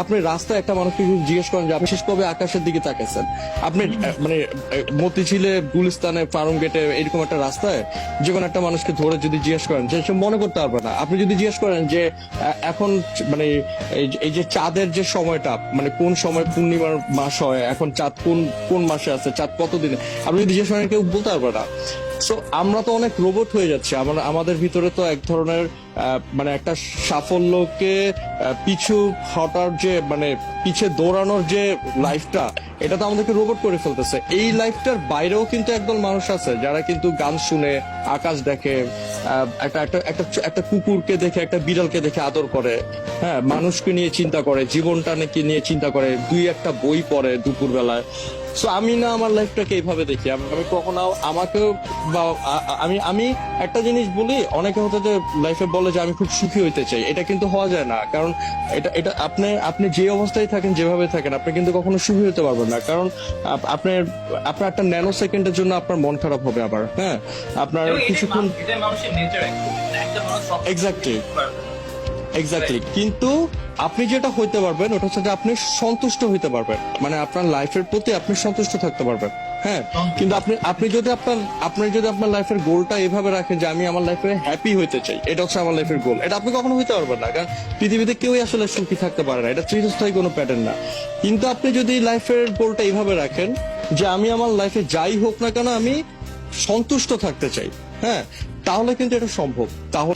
আপনি রাস্তায় একটা মানুষকে যদি জিজ্ঞেস করেন যে আপনি শেষ কবে আকাশের দিকে তাকাইছেন, আপনি মানে মতিঝিলে, গুলিস্তানে, ফার্ম গেটে এরকম একটা রাস্তায় যে কোনো একটা মানুষকে ধরে যদি জিজ্ঞেস করেন, যে সে মনে করতে পারবে না। আপনি যদি জিজ্ঞেস করেন যে এখন মানে এই যে চাঁদের যে সময়টা, মানে কোন সময় পূর্ণিমার মাস হয়, এখন চাঁদ কোন কোন মাসে আছে, চাঁদ কতদিনে, আপনি যদি জিজ্ঞেস করেন কেউ বলতে পারবে না। সো আমরা তো অনেক রোবট হয়ে যাচ্ছি। আমাদের ভিতরে তো এক ধরনের মানে একটা সাফল্যকে পিছু হটার যে মানে পিছে দৌড়ানোর যে লাইফটা, এটা তো আমাদেরকে রোবট করে ফেলতেছে। এই লাইফটার বাইরেও কিন্তু একদল মানুষ আছে যারা কিন্তু গান শুনে, আকাশ দেখে, একটা একটা একটা একটা কুকুরকে দেখে, একটা বিড়ালকে দেখে আদর করে, হ্যাঁ, মানুষকে নিয়ে চিন্তা করে, জীবনটা নাকি নিয়ে চিন্তা করে, দুই একটা বই পড়ে দুপুর বেলায়। সো আমি না আমার লাইফটাকে এইভাবে দেখি। আমি কখনো আমাকেও বা আমি আমি একটা জিনিস বলি, অনেকে হয়তো যে লাইফে বলে যে আমি খুব সুখী হইতে চাই, এটা কিন্তু হওয়া যায় না। কারণ এটা এটা আপনি আপনি যে অবস্থায় থাকেন, যেভাবে থাকেন, আপনি কিন্তু কখনো সুখী হতে পারবেন না। কারণ আপনার আপনার একটা ন্যানো সেকেন্ডের জন্য আপনার মন খারাপ হবে আবার, হ্যাঁ, আপনার কিছুক্ষণ। Exactly, exactly. কিন্তু আপনি যেটা হইতে পারবেন ওটা হচ্ছে যে আপনি সন্তুষ্ট হইতে পারবেন, মানে আপনার লাইফের প্রতি আপনি সন্তুষ্ট থাকতে পারবেন, হ্যাঁ। কিন্তু আপনি যদি আপনার লাইফের গোলটা এভাবে রাখেন যে আমি আমার লাইফে হ্যাপি হইতে চাই, এটা হচ্ছে আমার লাইফের গোল, এটা আপনি কখনো হইতে পারবেন না। কারণ পৃথিবীতে কেউই আসলে সুখী থাকতে পারে না, এটা চিরস্থায়ী কোনো প্যাটার্ন না। কিন্তু আপনি যদি লাইফের গোলটা এইভাবে রাখেন যে আমি আমার লাইফে যাই হোক না কেন আমি সন্তুষ্ট থাকতে চাই, হ্যাঁ, তাহলে কিন্তু এটা সম্ভব। তাহলে